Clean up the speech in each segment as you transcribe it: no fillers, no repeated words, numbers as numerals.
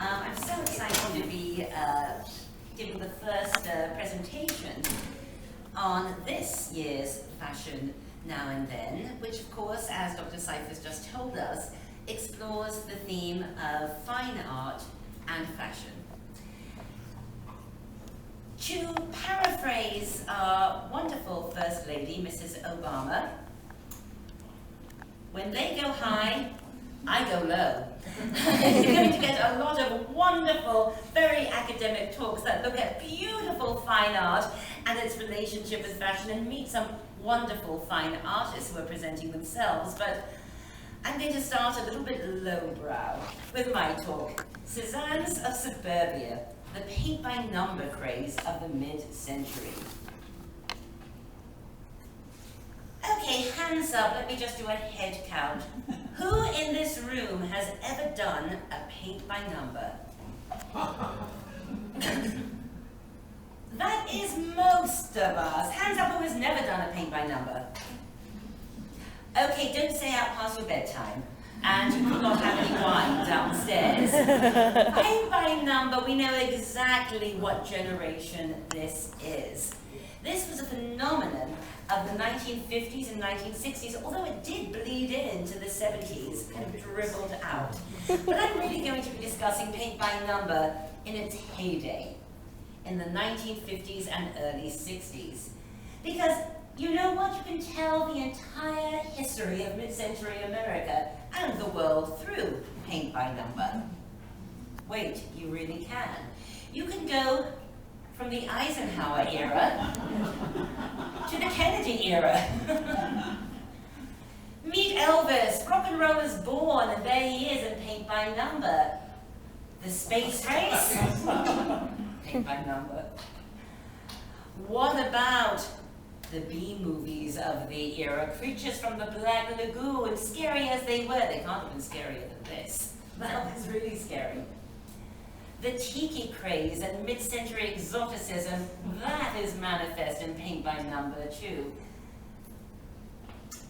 I'm so excited to be giving the first presentation on this year's Fashion Now and Then, which of course, as Dr. Seifers just told us, explores the theme of fine art and fashion. To paraphrase our wonderful First Lady, Mrs. Obama, when they go high, I go low. You're going to get a lot of wonderful, very academic talks that look at beautiful fine art and its relationship with fashion, and meet some wonderful fine artists who are presenting themselves. But I'm going to start a little bit lowbrow with my talk, Cezannes of Suburbia, the paint-by-number craze of the mid-century. Okay, hands up, let me just do a head count. Who in this room has ever done a paint-by-number? That is most of us. Hands up who has never done a paint-by-number. Okay, don't stay out past your bedtime. And you will not have any wine downstairs. Paint-by-number, we know exactly what generation this is. This was a phenomenon of the 1950s and 1960s, although it did bleed into the 70s and dribbled out. But I'm really going to be discussing paint-by-number in its heyday, in the 1950s and early 60s. Because you know what? You can tell the entire history of mid-century America and the world through paint-by-number. Wait, you really can. You can go from the Eisenhower era to the Kennedy era. Meet Elvis, rock and roll is born, and there he is in paint-by-number. The space race, paint-by-number. What about the B-movies of the era? Creatures from the Black Lagoon, scary as they were. They can't have been scarier than this. That was really scary. The tiki craze and mid-century exoticism, that is manifest in paint-by-number too.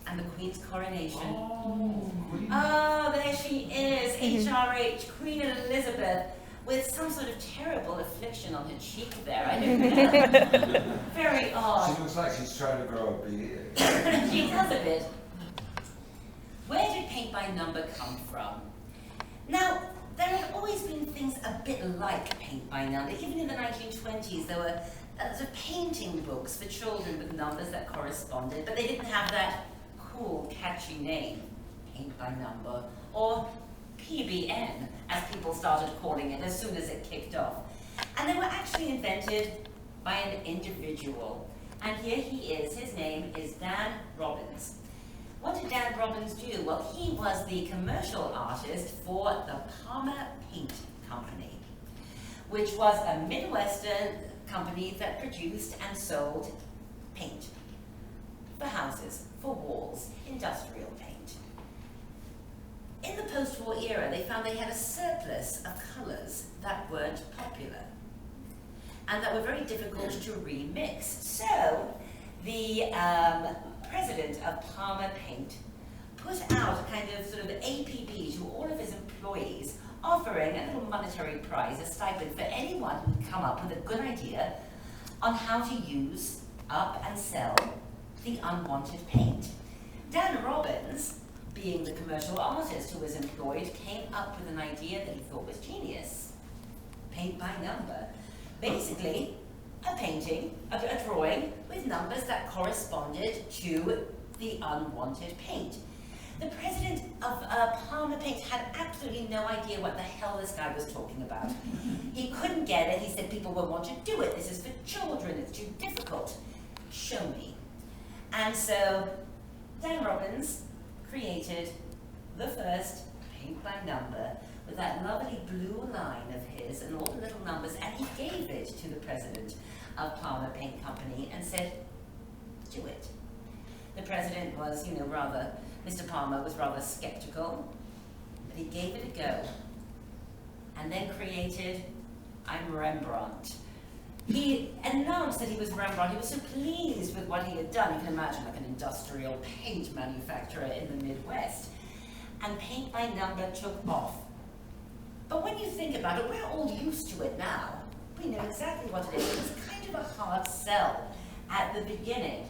And the Queen's coronation. Oh, there she is, HRH, Queen Elizabeth, with some sort of terrible affliction on her cheek there. I don't know. Very odd. She looks like she's trying to grow a beard. She does a bit. Where did paint-by-number come from? Now, there had always been things a bit like paint-by-number. Even in the 1920s, there were sort of painting books for children with numbers that corresponded, but they didn't have that cool, catchy name, paint-by-number, or PBN, as people started calling it as soon as it kicked off. And they were actually invented by an individual. And here he is. His name is Dan Robbins. What did Dan Robbins do? Well, he was the commercial artist for the Palmer Paint Company, which was a Midwestern company that produced and sold paint for houses, for walls, industrial paint. In the post-war era, they found they had a surplus of colors that weren't popular and that were very difficult to remix. So the president of Palmer Paint put out a kind of sort of APB to all of his employees, offering a little monetary prize, a stipend for anyone who would come up with a good idea on how to use up and sell the unwanted paint. Dan Robbins, being the commercial artist who was employed, came up with an idea that he thought was genius. Paint-by-number. Basically, a painting, a drawing with numbers that corresponded to the unwanted paint. The president of Palmer Paint had absolutely no idea what the hell this guy was talking about. He couldn't get it. He said people won't want to do it. This is for children. It's too difficult. Show me. And so Dan Robbins created the first paint-by-number with that lovely blue line of his and all the little numbers, and he gave it to the president of Palmer Paint Company and said, do it. The president was, Mr. Palmer was rather skeptical, but he gave it a go, and then created I'm Rembrandt. He announced that he was Rembrandt. He was so pleased with what he had done. You can imagine like an industrial paint manufacturer in the Midwest. And paint-by-number took off. But when you think about it, we're all used to it now. We know exactly what it is. It was kind of a hard sell at the beginning.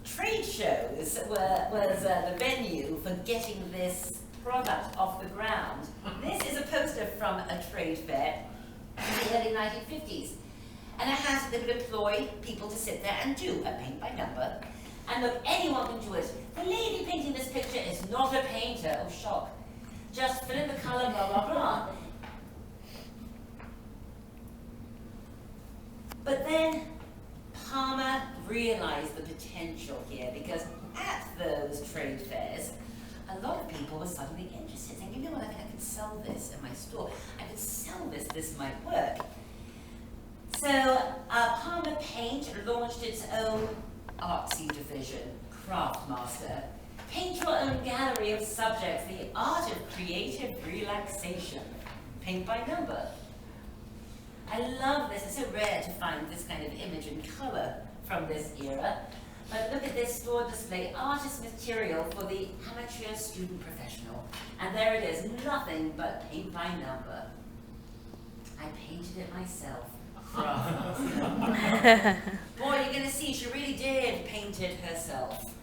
Trade shows was the venue for getting this product off the ground. This is a poster from a trade fair in the early 1950s. And they would employ people to sit there and do a paint by number. And look, anyone can do it. The lady painting this picture is not a painter. Oh, shock. Just fill in the color, blah, blah, blah. But then Palmer realized the potential here, because at those trade fairs, a lot of people were suddenly interested, saying, you know what, I think I could sell this in my store. I could sell this might work. So Palmer Paint launched its own artsy division, Craftmaster. Paint your own gallery of subjects, the art of creative relaxation. Paint by number. I love this. It's so rare to find this kind of image in color from this era. But look at this store display, artist material for the amateur student professional. And there it is, nothing but paint by number. I painted it myself. Boy, you're going to see, she really did paint it herself.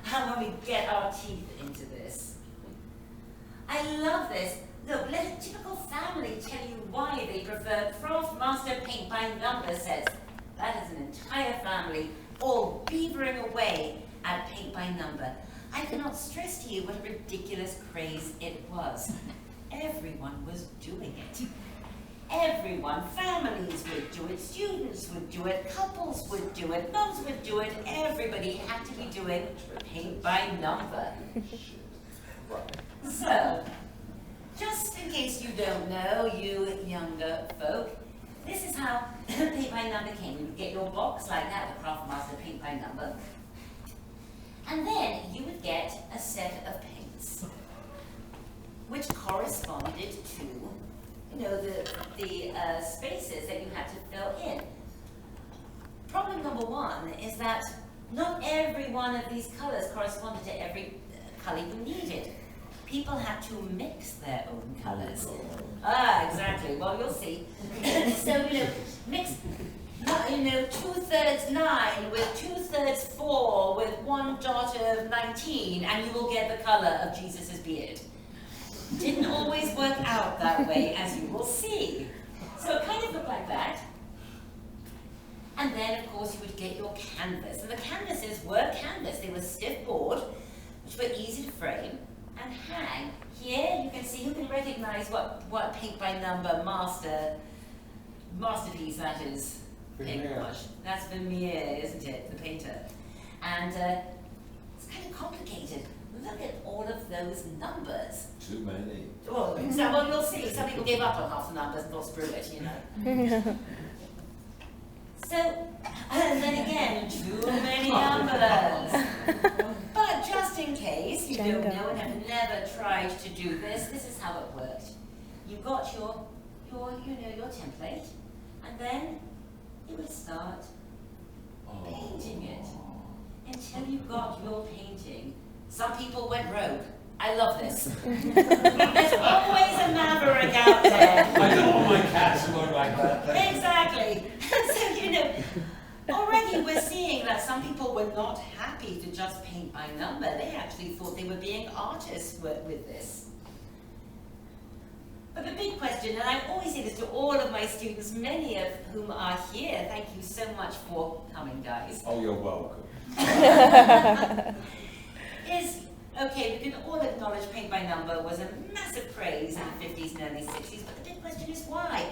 When we get our teeth into this. I love this. Look, let a typical family tell you why they prefer Craftmaster Paint by Number sets. That is an entire family, all beavering away at paint by number. I cannot stress to you what a ridiculous craze it was. Everyone was doing it. Everyone, families would do it, students would do it, couples would do it, mums would do it, everybody had to be doing paint by number. So, just in case you don't know, you younger folk, this is how paint by number came. You would get your box like that, the Craftmaster paint by number, and then you would get a set of paints, which corresponded to the spaces that you had to fill in. Problem number one is that not every one of these colors corresponded to every color you needed. People had to mix their own colors. Exactly. Well, you'll see. So, mix, 2/3 9 with 2/3 4 with 1 dot of 19, and you will get the color of Jesus's beard. Didn't always work out that way, as you will see. So it kind of looked like that. And then, of course, you would get your canvas. And the canvases were canvas. They were stiff board, which were easy to frame and hang. Here, you can see, you can recognize what paint by number masterpiece that is. Vermeer. That's Vermeer, isn't it? The painter. And it's kind of complicated. Look at all of those numbers. Too many. Well, you'll see. Some people gave up on half the numbers and thought, screw it, So, and then again, too many numbers. But just in case you don't know and have never tried to do this, this is how it worked. You got your template, and then you would start painting it until you got your painting. Some people went rogue. I love this. There's always a maverick out there. I don't want my cat to look like that. Exactly. So, already we're seeing that some people were not happy to just paint by number. They actually thought they were being artists with this. But the big question, and I always say this to all of my students, many of whom are here, thank you so much for coming, guys. Oh, you're welcome. Is, okay, we can all acknowledge paint by number was a massive craze in the 50s and early 60s, but the big question is why?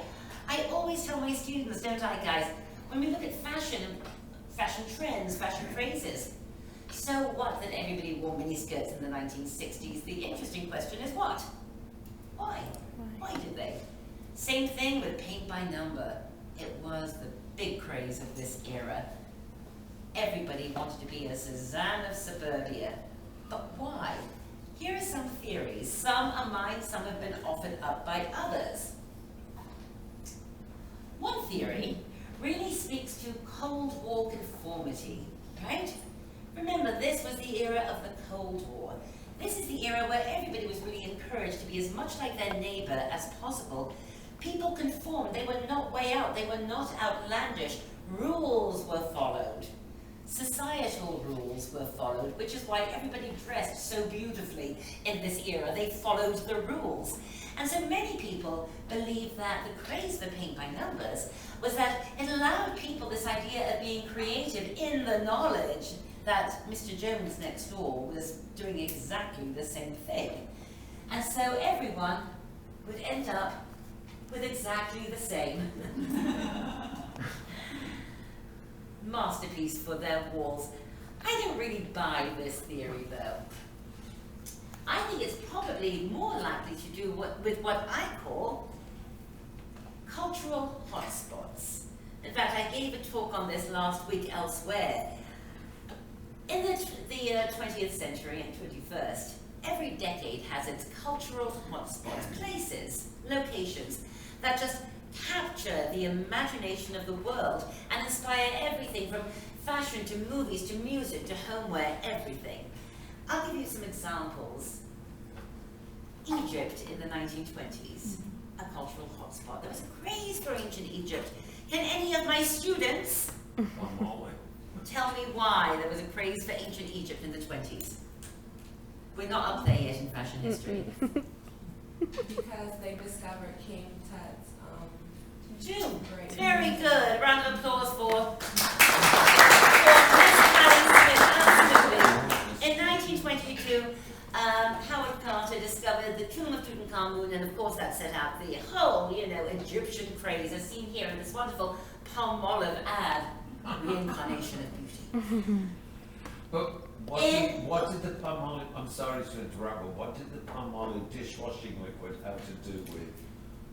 I always tell my students, don't I, guys, when we look at fashion trends, fashion crazes, so what that everybody wore miniskirts in the 1960s? The interesting question is what? Why? Why did they? Same thing with paint by number. It was the big craze of this era. Everybody wanted to be a Cezannes of Suburbia. But why? Here are some theories. Some are mine, some have been offered up by others. One theory really speaks to Cold War conformity, right? Remember, this was the era of the Cold War. This is the era where everybody was really encouraged to be as much like their neighbor as possible. People conformed, they were not way out, they were not outlandish. Rules were followed. Societal rules were followed, which is why everybody dressed so beautifully in this era. They followed the rules. And so many people believe that the craze for paint by numbers was that it allowed people this idea of being creative in the knowledge that Mr. Jones next door was doing exactly the same thing. And so everyone would end up with exactly the same masterpiece for their walls. I don't really buy this theory though. I think it's probably more likely to do with what I call cultural hotspots. In fact, I gave a talk on this last week elsewhere. In the 20th century and 21st, every decade has its cultural hotspots, places, locations that just capture the imagination of the world and inspire everything from fashion to movies to music to homeware, everything. I'll give you some examples. Egypt in the 1920s, a cultural hotspot. There was a craze for ancient Egypt. Can any of my students tell me why there was a craze for ancient Egypt in the 20s? We're not up there yet in fashion history. Because they discovered King Tut's June. great. Very good. Round of applause for Miss Helen Smith. Absolutely. In 1922, Howard Carter discovered the tomb of Tutankhamun, and of course that set out the whole, Egyptian craze, as seen here in this wonderful Palmolive ad, reincarnation of beauty. But what did the Palmolive, I'm sorry to interrupt, but what did the Palmolive dishwashing liquid have to do with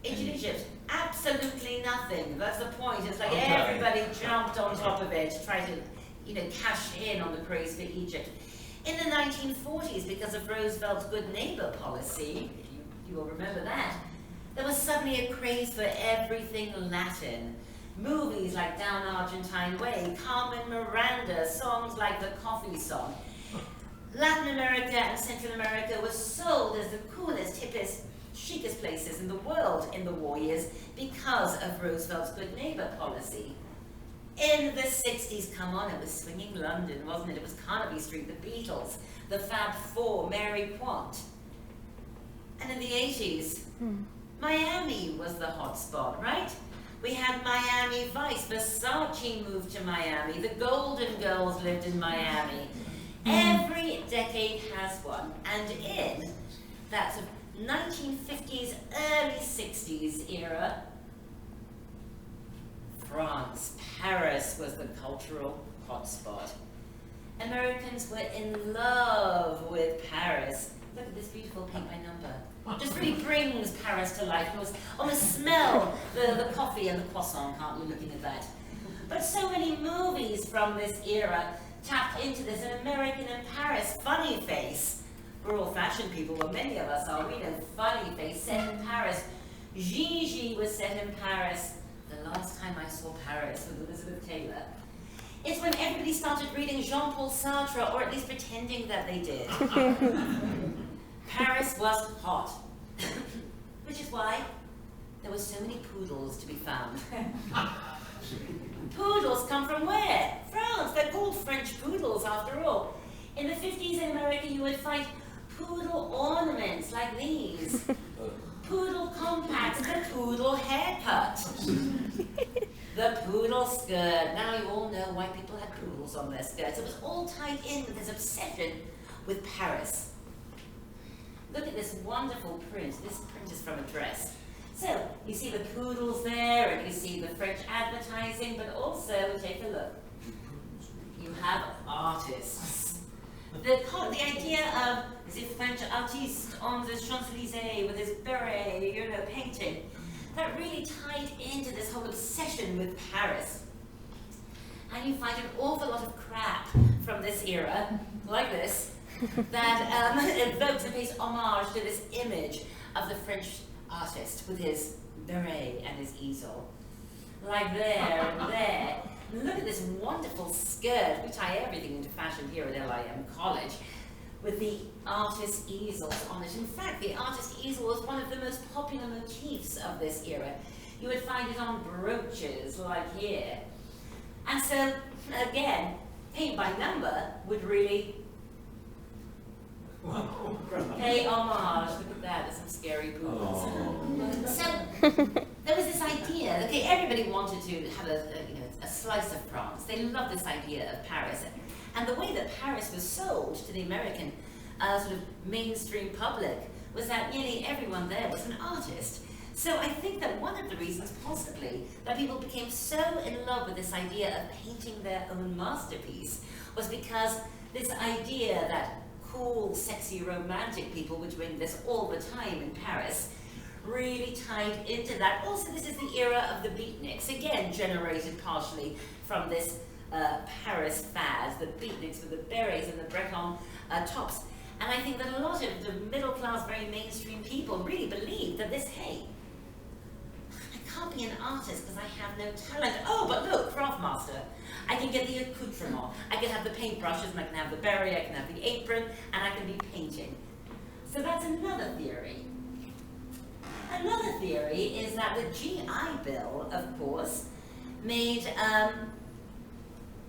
Ancient Egypt, absolutely nothing. That's the point. It's like Okay. everybody jumped on top of it to try to, cash in on the craze for Egypt. In the 1940s, because of Roosevelt's good neighbor policy, you will remember that, there was suddenly a craze for everything Latin. Movies like Down Argentine Way, Carmen Miranda, songs like the Coffee Song. Latin America and Central America was sold as the coolest, hippest, chicest places in the world in the war years because of Roosevelt's good neighbor policy. In the 60s, come on, it was swinging London, wasn't it? It was Carnaby Street, the Beatles, the Fab Four, Mary Quant. And in the 80s, Miami was the hot spot, right? We had Miami Vice, Versace moved to Miami, the Golden Girls lived in Miami. Every decade has one, and in that sort of 1950s, early 60s era, France, Paris was the cultural hotspot. Americans were in love with Paris. Look at this beautiful paint by number. Just really brings Paris to life. You almost smell the coffee and the croissant, can't you, looking at that? But so many movies from this era tapped into this. An American in Paris, Funny Face. We're all fashion people, well many of us are. We know Funny Face, set in Paris. Gigi was set in Paris. The last time I saw Paris with Elizabeth Taylor. It's when everybody started reading Jean-Paul Sartre, or at least pretending that they did. Paris was hot. Which is why there were so many poodles to be found. Poodles come from where? France. They're called French poodles after all. In the 50s in America you would find poodle ornaments like these. Poodle compacts, the poodle haircut. The poodle skirt. Now you all know why people had poodles on their skirts. It was all tied in with this obsession with Paris. Look at this wonderful print. This print is from a dress. So, you see the poodles there, and you see the French advertising, but also, take a look. You have artists. The idea of the French artiste on the Champs-Élysées with his beret, painting, that really tied into this whole obsession with Paris. And you find an awful lot of crap from this era, like this, that evokes and pays homage to this image of the French artist with his beret and his easel. Like there and there. And look at this wonderful skirt. We tie everything into fashion here at LIM College. with the artist easels on it. In fact, the artist easel was one of the most popular motifs of this era. You would find it on brooches, like here. And so, again, paint by number would really pay homage. Look at that, there's some scary poodles. So, there was this idea, okay, everybody wanted to have a slice of France. They loved this idea of Paris. And the way that Paris was sold to the American sort of mainstream public was that nearly everyone there was an artist. So I think that one of the reasons, possibly, that people became so in love with this idea of painting their own masterpiece was because this idea that cool, sexy, romantic people were doing this all the time in Paris really tied into that. Also, this is the era of the beatniks, again generated partially from this Paris fad, the beatniks with the berets and the Breton tops. And I think that a lot of the middle class, very mainstream people really believed that this, hey, I can't be an artist because I have no talent. Oh, but look, craftmaster. I can get the accoutrement. I can have the paintbrushes, and I can have the beret, I can have the apron, and I can be painting. So that's another theory. Another theory is that the GI Bill, of course, made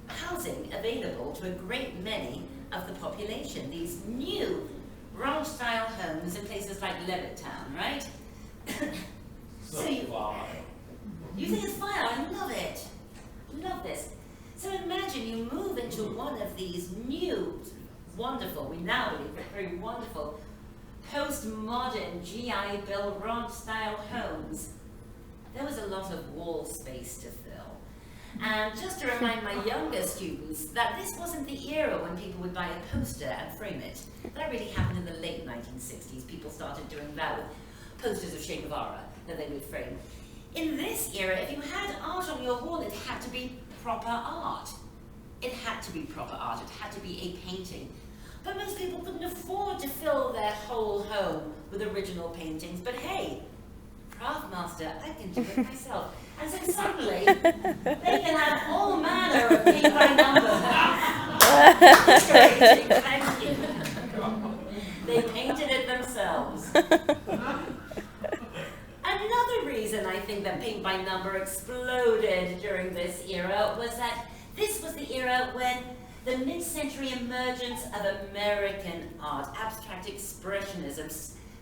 housing available to a great many of the population. These new ranch-style homes in places like Levittown, right? So you think it's vile? I love it. Love this. So imagine you move into one of these new, wonderful, we now believe very wonderful, postmodern GI Bill ranch-style homes. There was a lot of wall space to fill. And just to remind my younger students that this wasn't the era when people would buy a poster and frame it. That really happened in the late 1960s. People started doing that with posters of Che Guevara that they would frame. In this era, if you had art on your wall, it had to be proper art. It had to be proper art. It had to be a painting. But most people couldn't afford to fill their whole home with original paintings. But hey, craftmaster, I can do it myself. And so suddenly, they can have all manner of paint by number. Thank you. They painted it themselves. Another reason I think that paint by number exploded during this era was that this was the era when the mid-century emergence of American art, abstract expressionism,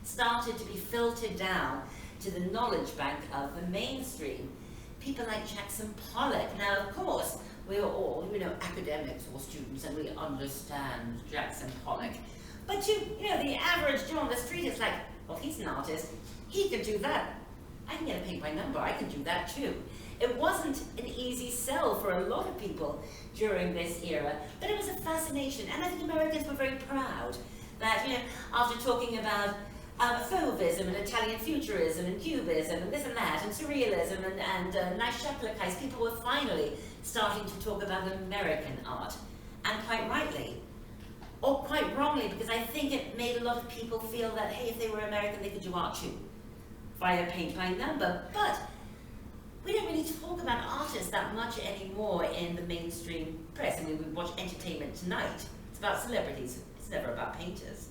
started to be filtered down to the knowledge bank of the mainstream. People like Jackson Pollock. Now, of course, we are all, academics or students, and we understand Jackson Pollock. But the average Joe on the street is like, well, he's an artist. He can do that. I can get a paint by number. I can do that too. It wasn't an easy sell for a lot of people during this era, but it was a fascination. And I think Americans were very proud that, after talking about Fauvism and Italian futurism and Cubism and this and that and surrealism and nice Chaplin-Kais, people were finally starting to talk about American art. And quite rightly, or quite wrongly, because I think it made a lot of people feel that, hey, if they were American, they could do art too, via paint by number. But we don't really talk about artists that much anymore in the mainstream press. I mean, we watch Entertainment Tonight. It's about celebrities. It's never about painters.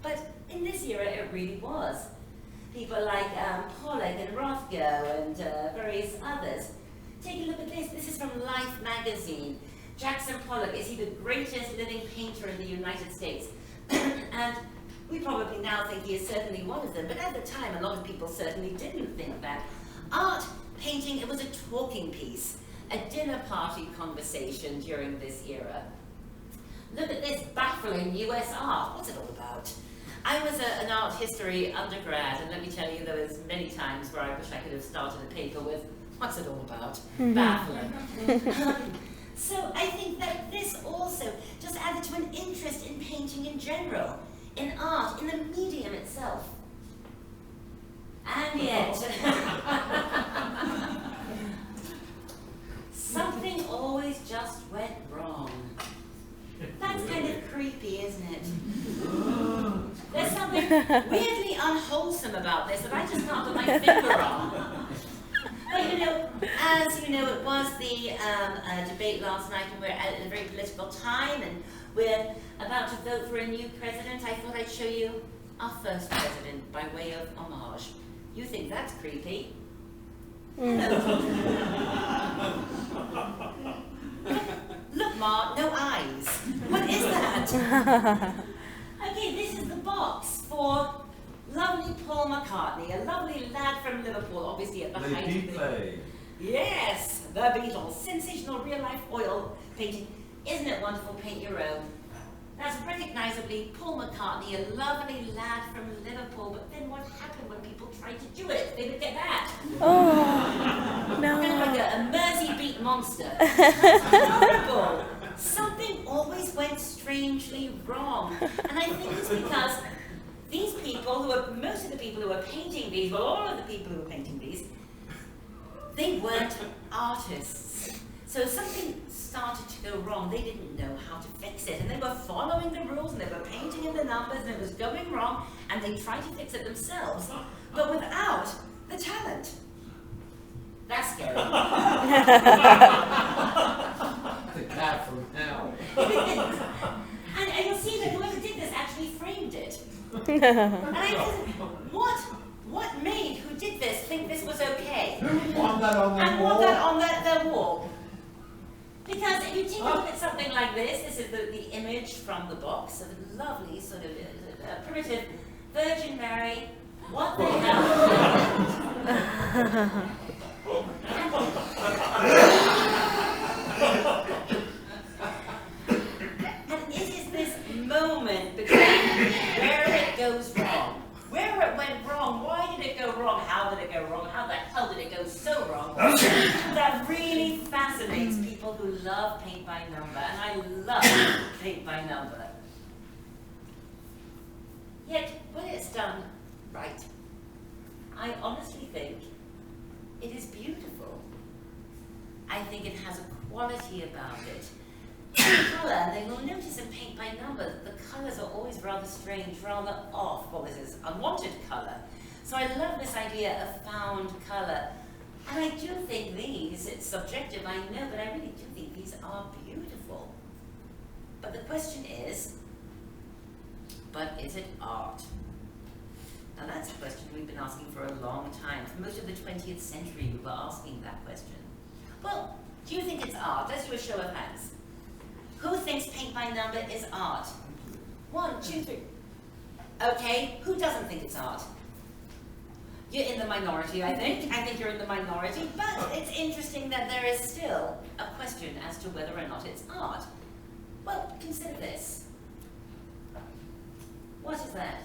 But in this era, it really was. People like Pollock and Rothko and various others. Take a look at this. This is from Life magazine. Jackson Pollock, is he the greatest living painter in the United States? And we probably now think he is certainly one of them, but at the time, a lot of people certainly didn't think that. Art, painting, it was a talking piece, a dinner party conversation during this era. Look at this baffling US art. What's it all about? I was an art history undergrad, and let me tell you, there was many times where I wish I could have started a paper with, what's it all about? Baffling. So I think that this also just added to an interest in painting in general, in art, in the medium itself. And yet, something always just went wrong. That's kind of creepy, isn't it? There's something weirdly unwholesome about this that I just can't put my finger on. But as you know, it was the debate last night, and we're at a very political time, and we're about to vote for a new president, I thought I'd show you our first president by way of homage. You think that's creepy? Hello. Look, Ma, no eyes. What is that? Okay, this is the box for lovely Paul McCartney, a lovely lad from Liverpool, obviously at the height of the... Yes, the Beatles, sensational real-life oil painting. Isn't it wonderful? Paint your own. That's recognisably Paul McCartney, a lovely lad from Liverpool. But then what happened when people tried to do it? They would get that. Oh, no. Kind of like a Mersey beat monster. That's horrible. Something always went strangely wrong. And I think it's because these people, most of the people who are painting these, well, all of the people who are painting these, they weren't artists. So something started to go wrong. They didn't know how to fix it. And they were following the rules, and they were painting in the numbers, and it was going wrong, and they tried to fix it themselves, but without the talent. That's scary. The cat from hell. And you'll see that whoever did this actually framed it. And I said, what made who did this think this was okay? Who want that on the and wall? want that on their wall? Because if you take a look at something like this is the image from the box of a lovely sort of primitive Virgin Mary. What the hell? And it is this moment between where it goes wrong, where it went wrong, why did it go wrong, how did it go wrong, how the hell did it go so wrong, that really fascinates people who love paint by number, and I love paint by number. Yet, when it's done right, I honestly think it is beautiful. I think it has a quality about it. The colour, and you'll notice in paint by number, the colours are always rather strange, rather off. Well, this is unwanted colour. So I love this idea of found colour. And I do think these, it's subjective, I know, but I really do think these are beautiful. But the question is, but is it art? Now that's a question we've been asking for a long time. For most of the 20th century, we were asking that question. Well, do you think it's art? Let's do a show of hands. Who thinks paint by number is art? 1, 2, 3. Okay, who doesn't think it's art? You're in the minority, I think. I think you're in the minority, but it's interesting that there is still a question as to whether or not it's art. Well, consider this. What is that?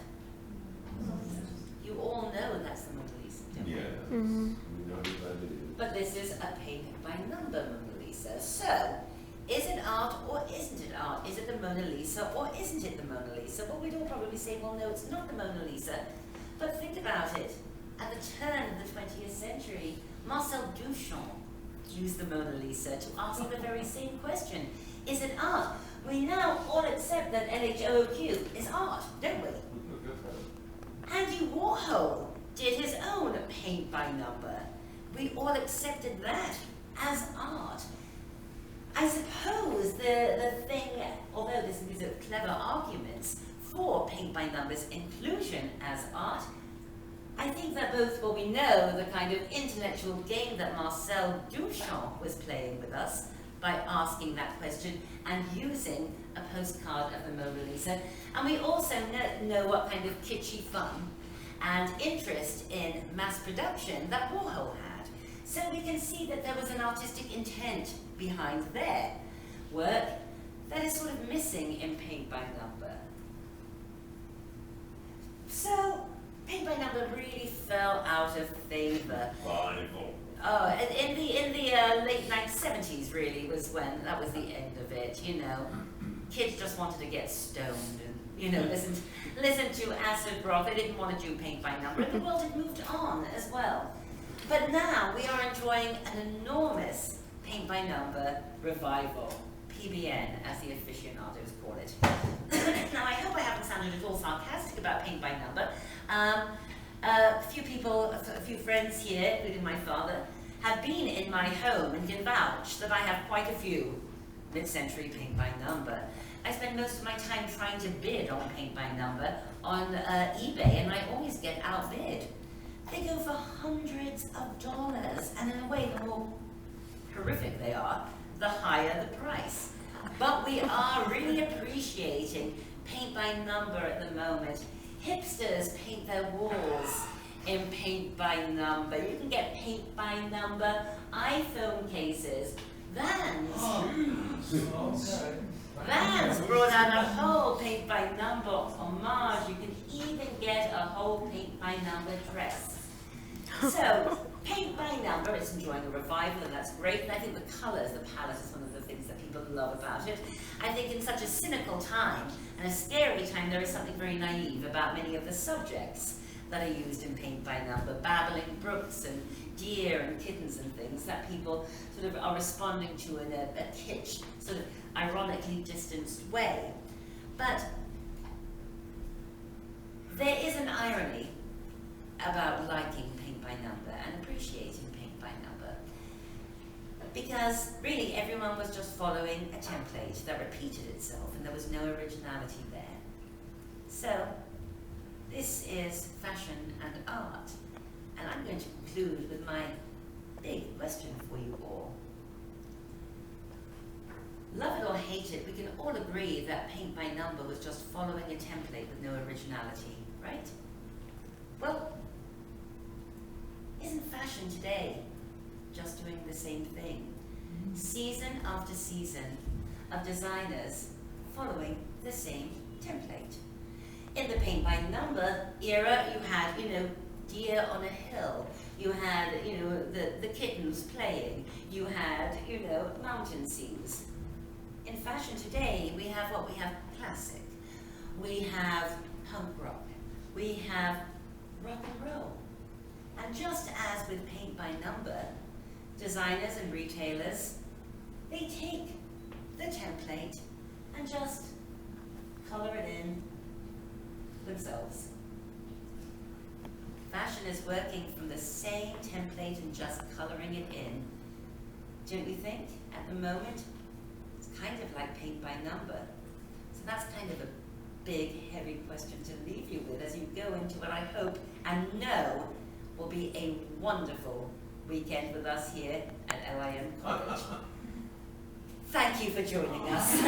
You all know that's the Mona Lisa, don't you? Yeah. Mm-hmm. We know who that is. But this is a paint by number Mona Lisa. So, is it art or isn't it art? Is it the Mona Lisa or isn't it the Mona Lisa? Well, we'd all probably say, well, no, it's not the Mona Lisa. But think about it. At the turn of the 20th century, Marcel Duchamp used the Mona Lisa to ask the very same question. Is it art? We now all accept that LHOOQ is art, don't we? Andy Warhol did his own paint by number. We all accepted that as art. I suppose the thing, although these are clever arguments for paint by numbers inclusion as art, I think that both, well, we know the kind of intellectual game that Marcel Duchamp was playing with us by asking that question and using a postcard of the Mona Lisa. And we also know what kind of kitschy fun and interest in mass production that Warhol had. So we can see that there was an artistic intent behind their work that is sort of missing in paint by number. So, paint by number really fell out of favor. Bible. Oh, in the late 1970s really was when that was the end of it, you know. Kids just wanted to get stoned and, you know, listen to acid rock. They didn't want to do paint by number, and the world had moved on as well. But now we are enjoying an enormous paint by number revival, PBN as the aficionados call it. Now I hope I haven't sounded at all sarcastic about paint by number. A few friends here, including my father, have been in my home and can vouch that I have quite a few mid-century paint by number. I spend most of my time trying to bid on paint by number on eBay, and I always get outbid. They go for hundreds of dollars, and in a way, the more horrific they are, the higher the price. But we are really appreciating paint by number at the moment. Hipsters paint their walls in paint by number. You can get paint by number iPhone cases. Vans brought out a whole paint by number homage. You can even get a whole paint by number dress. So, paint by number is enjoying a revival, and that's great. And I think the colours, the palette is one of the things that people love about it. I think in such a cynical time and a scary time, there is something very naive about many of the subjects that are used in paint by number, babbling brooks and deer and kittens and things that people sort of are responding to in a kitsch, sort of ironically distanced way. But there is an irony about liking paint by number and appreciating paint by number, because really everyone was just following a template that repeated itself and there was no originality there. So this is fashion and art, and I'm going to conclude with my big question for you all. Love it or hate it, we can all agree that paint by number was just following a template with no originality, right? Well, isn't fashion today just doing the same thing? Season after season of designers following the same template. In the paint by number era, you had, deer on a hill. You had, the kittens playing. You had, mountain scenes. In fashion today, we have what? We have classic. We have punk rock. We have rock and roll. And just as with paint by number, designers and retailers, they take the template and just color it in themselves. Fashion is working from the same template and just coloring it in. Don't you think? At the moment, it's kind of like paint by number. So that's kind of a big, heavy question to leave you with as you go into what I hope and know will be a wonderful weekend with us here at LIM College. Thank you for joining us.